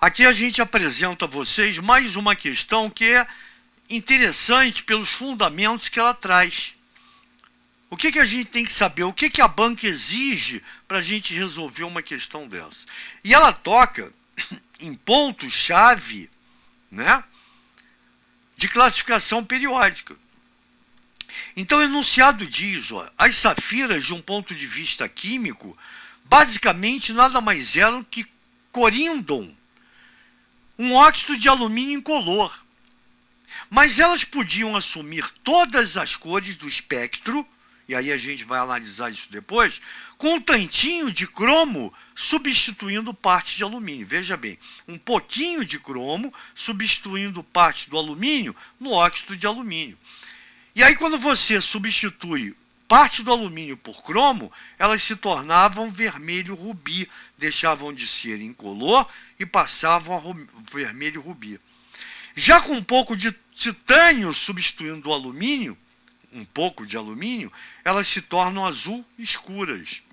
Aqui a gente apresenta a vocês mais uma questão que é interessante pelos fundamentos que ela traz. O que a gente tem que saber? O que a banca exige para a gente resolver uma questão dessa? E ela toca em pontos-chave, né, de classificação periódica. Então, o enunciado diz, ó, as safiras, de um ponto de vista químico, basicamente nada mais eram que corindam um óxido de alumínio incolor. Mas elas podiam assumir todas as cores do espectro, e aí a gente vai analisar isso depois, com um tantinho de cromo substituindo parte de alumínio. Veja bem, um pouquinho de cromo substituindo parte do alumínio no óxido de alumínio. E aí, quando você substitui parte do alumínio por cromo, elas se tornavam vermelho rubi, deixavam de ser incolor e passavam a vermelho rubi. Já com um pouco de titânio substituindo o alumínio, um pouco de alumínio, elas se tornam azul escuras.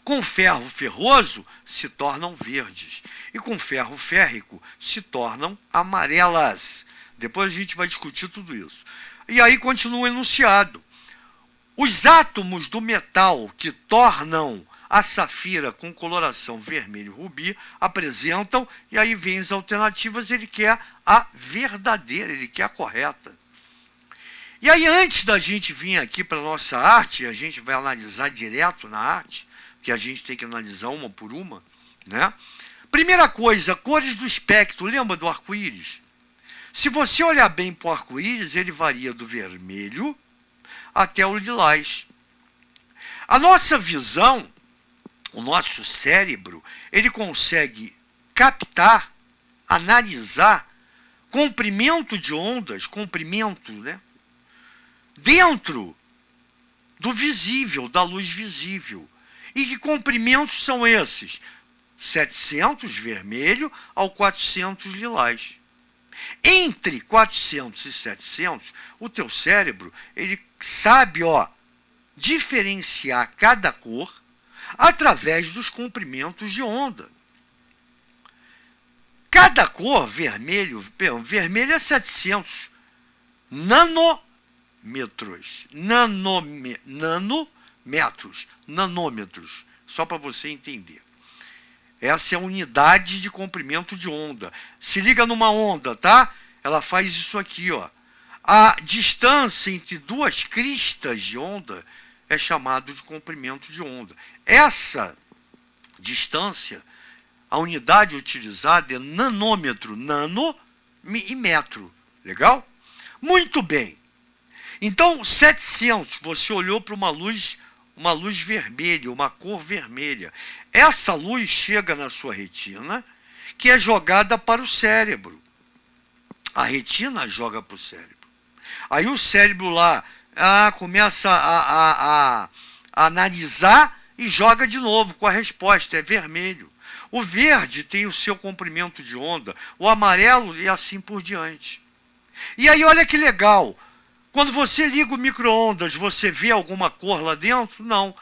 Com ferro ferroso, se tornam verdes. E com ferro férrico, se tornam amarelas. Depois a gente vai discutir tudo isso. E aí continua o enunciado. Os átomos do metal que tornam a safira com coloração vermelho-rubi apresentam, e aí vem as alternativas, ele quer a verdadeira, ele quer a correta. E aí, antes da gente vir aqui para a nossa arte, a gente vai analisar direto na arte, que a gente tem que analisar uma por uma, né? Primeira coisa, cores do espectro, lembra do arco-íris? Se você olhar bem para o arco-íris, ele varia do vermelho até o lilás. A nossa visão, o nosso cérebro, ele consegue captar, analisar comprimento de ondas, comprimento, né, dentro do visível, da luz visível. E que comprimentos são esses? 700 vermelho ao 400 lilás. Entre 400 e 700, o teu cérebro, ele sabe, ó, diferenciar cada cor através dos comprimentos de onda. Cada cor, vermelho é 700 nanômetros, só para você entender. Essa é a unidade de comprimento de onda. Se liga numa onda, tá? Ela faz isso aqui, ó. A distância entre duas cristas de onda é chamado de comprimento de onda. Essa distância, a unidade utilizada é nanômetro, nano e metro. Legal? Muito bem. Então, 700, você olhou para uma luz vermelha, uma cor vermelha. Essa luz chega na sua retina, que é jogada para o cérebro. A retina joga para o cérebro. Aí o cérebro lá começa a analisar e joga de novo com a resposta, é vermelho. O verde tem o seu comprimento de onda, o amarelo e assim por diante. E aí olha que legal, quando você liga o micro-ondas, você vê alguma cor lá dentro? Não,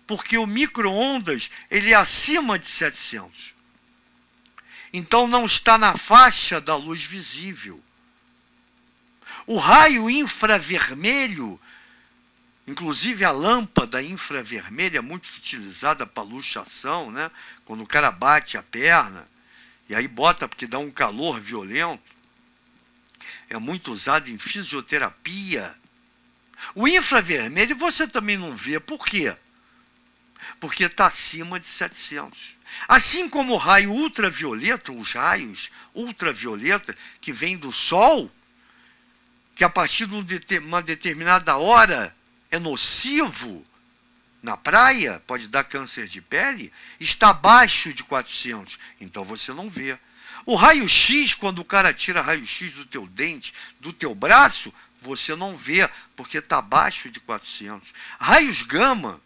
porque o micro-ondas ele é acima de 700. Então não está na faixa da luz visível. O raio infravermelho, inclusive a lâmpada infravermelha é muito utilizada para luxação, né? Quando o cara bate a perna, e aí bota porque dá um calor violento. É muito usado em fisioterapia. O infravermelho você também não vê. Por quê? Porque está acima de 700. Assim como o raio ultravioleta, os raios ultravioleta que vêm do sol, que a partir de uma determinada hora é nocivo na praia, pode dar câncer de pele, está abaixo de 400, então você não vê. O raio-x, quando o cara tira raio-x do teu dente, do teu braço, você não vê, porque está abaixo de 400. Raios gama,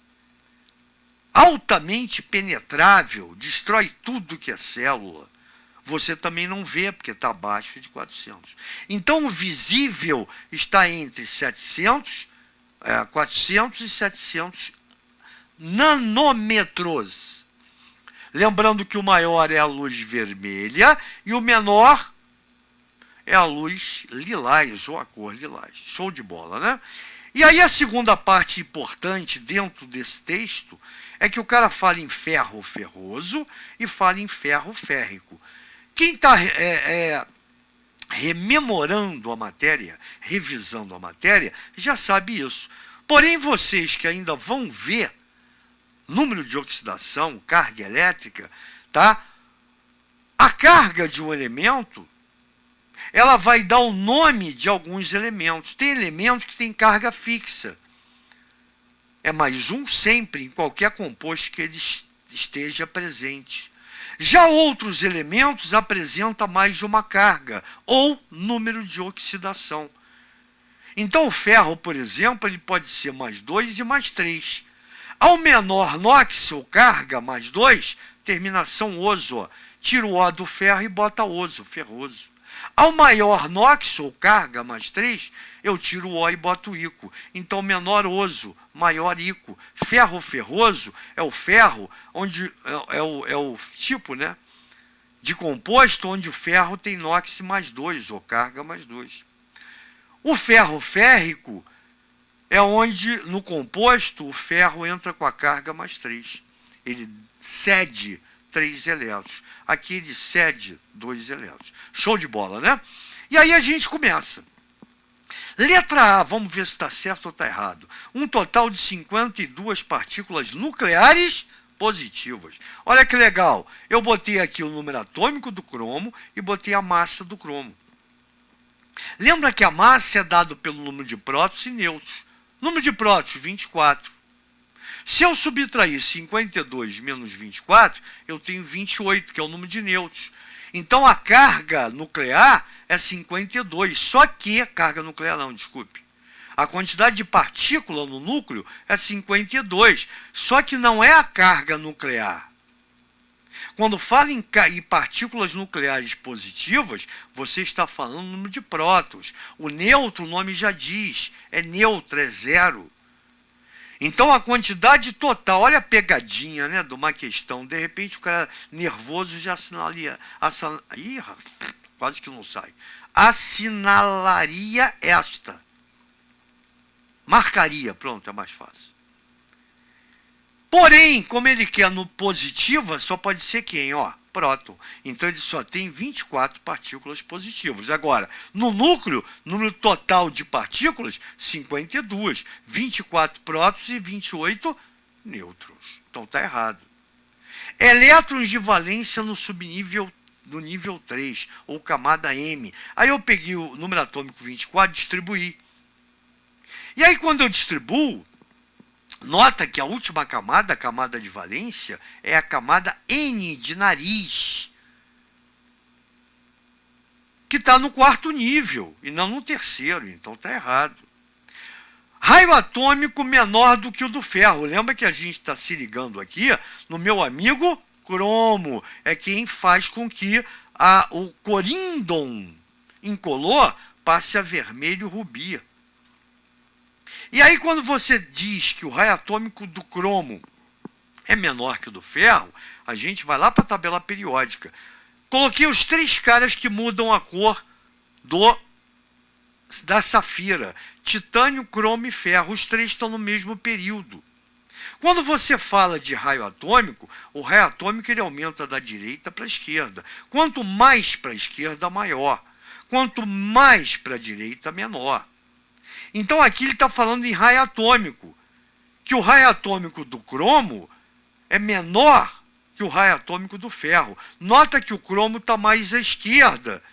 altamente penetrável, destrói tudo que é célula. Você também não vê, porque está abaixo de 400. Então, o visível está entre 400 e 700 nanômetros. Lembrando que o maior é a luz vermelha e o menor é a luz lilás, ou a cor lilás. Show de bola, né? E aí a segunda parte importante dentro desse texto é que o cara fala em ferro ferroso e fala em ferro férrico. Quem está rememorando a matéria, revisando a matéria, já sabe isso. Porém, vocês que ainda vão ver número de oxidação, carga elétrica, tá? A carga de um elemento, ela vai dar o nome de alguns elementos. Tem elementos que têm carga fixa. É mais um sempre em qualquer composto que ele esteja presente. Já outros elementos apresentam mais de uma carga ou número de oxidação. Então o ferro, por exemplo, ele pode ser mais 2 e mais 3. Ao menor NOx ou carga, mais 2, terminação oso. Tira o O do ferro e bota oso, ferroso. Ao maior NOx ou carga, mais 3, eu tiro o O e boto ico. Então menor oso, maior ico. Ferro ferroso é o ferro, onde é o tipo, né, de composto onde o ferro tem NOx mais 2 ou carga mais 2. O ferro férrico é onde no composto o ferro entra com a carga mais 3. Ele cede 3 elétrons. Aqui ele cede 2 elétrons. Show de bola, né? E aí a gente começa. Letra A, vamos ver se está certo ou está errado. Um total de 52 partículas nucleares positivas. Olha que legal. Eu botei aqui o número atômico do cromo e botei a massa do cromo. Lembra que a massa é dada pelo número de prótons e nêutrons. Número de prótons, 24. Se eu subtrair 52 menos 24, eu tenho 28, que é o número de nêutrons. Então a carga nuclear é 52, só que, carga nuclear não, desculpe. A quantidade de partícula no núcleo é 52, só que não é a carga nuclear. Quando fala em partículas nucleares positivas, você está falando no número de prótons. O nêutron, o nome já diz, é neutro, é zero. Então a quantidade total, olha a pegadinha, né, de uma questão. De repente o cara nervoso já assinalia, quase que não sai. Assinalaria esta. Marcaria, pronto, é mais fácil. Porém, como ele quer no positiva, só pode ser quem? Ó, próton. Então ele só tem 24 partículas positivas. Agora, no núcleo, número total de partículas, 52. 24 prótons e 28 nêutrons. Então está errado. Elétrons de valência no subnível, no nível 3, ou camada M. Aí eu peguei o número atômico 24 e distribuí. E aí quando eu distribuo, nota que a última camada, a camada de valência, é a camada N de nariz, que está no quarto nível e não no terceiro, então está errado. Raio atômico menor do que o do ferro. Lembra que a gente está se ligando aqui no meu amigo cromo. É quem faz com que o corindon incolor passe a vermelho rubi. E aí, quando você diz que o raio atômico do cromo é menor que o do ferro, a gente vai lá para a tabela periódica. Coloquei os 3 caras que mudam a cor da safira. Titânio, cromo e ferro. Os 3 estão no mesmo período. Quando você fala de raio atômico, o raio atômico ele aumenta da direita para a esquerda. Quanto mais para a esquerda, maior. Quanto mais para a direita, menor. Então aqui ele está falando em raio atômico, que o raio atômico do cromo é menor que o raio atômico do ferro. Nota que o cromo está mais à esquerda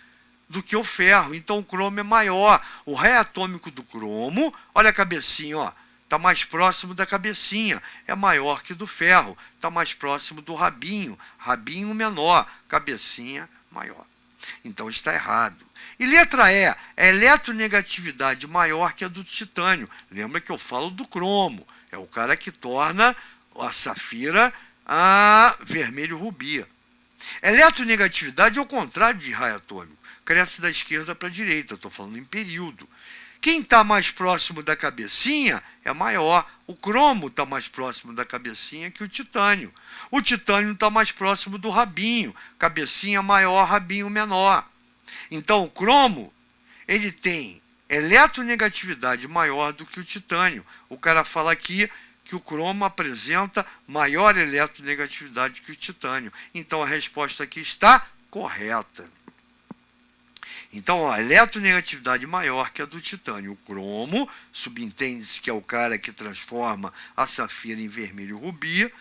do que o ferro, então o cromo é maior. O raio atômico do cromo, olha a cabecinha, ó, está mais próximo da cabecinha, é maior que do ferro, está mais próximo do rabinho, rabinho menor, cabecinha maior. Então está errado. E letra E, a eletronegatividade maior que a do titânio. Lembra que eu falo do cromo. É o cara que torna a safira a vermelho rubi. Eletronegatividade é o contrário de raio atômico. Cresce da esquerda para a direita. Estou falando em período. Quem está mais próximo da cabecinha é maior. O cromo está mais próximo da cabecinha que o titânio. O titânio está mais próximo do rabinho. Cabecinha maior, rabinho menor. Então, o cromo, ele tem eletronegatividade maior do que o titânio. O cara fala aqui que o cromo apresenta maior eletronegatividade que o titânio. Então, a resposta aqui está correta. Então, ó, a eletronegatividade maior que a do titânio. O cromo, subentende-se que é o cara que transforma a safira em vermelho rubi,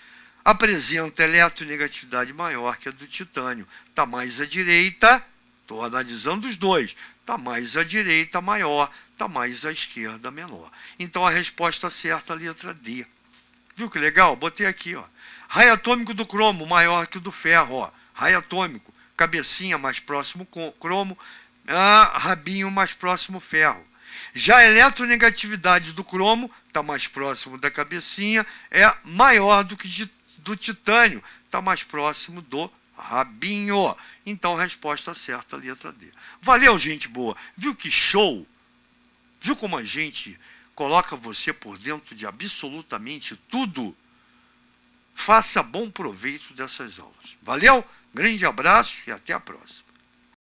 apresenta eletronegatividade maior que a do titânio. Está mais à direita, estou analisando os dois, está mais à direita maior, está mais à esquerda menor. Então, a resposta certa é a letra D. Viu que legal? Botei aqui, ó. Raio atômico do cromo maior que o do ferro, ó. Raio atômico, cabecinha mais próximo cromo, rabinho mais próximo ferro. Já a eletronegatividade do cromo, está mais próximo da cabecinha, é maior do que do titânio, está mais próximo do rabinho. Então, resposta certa, letra D. Valeu, gente boa. Viu que show? Viu como a gente coloca você por dentro de absolutamente tudo? Faça bom proveito dessas aulas. Valeu, grande abraço e até a próxima.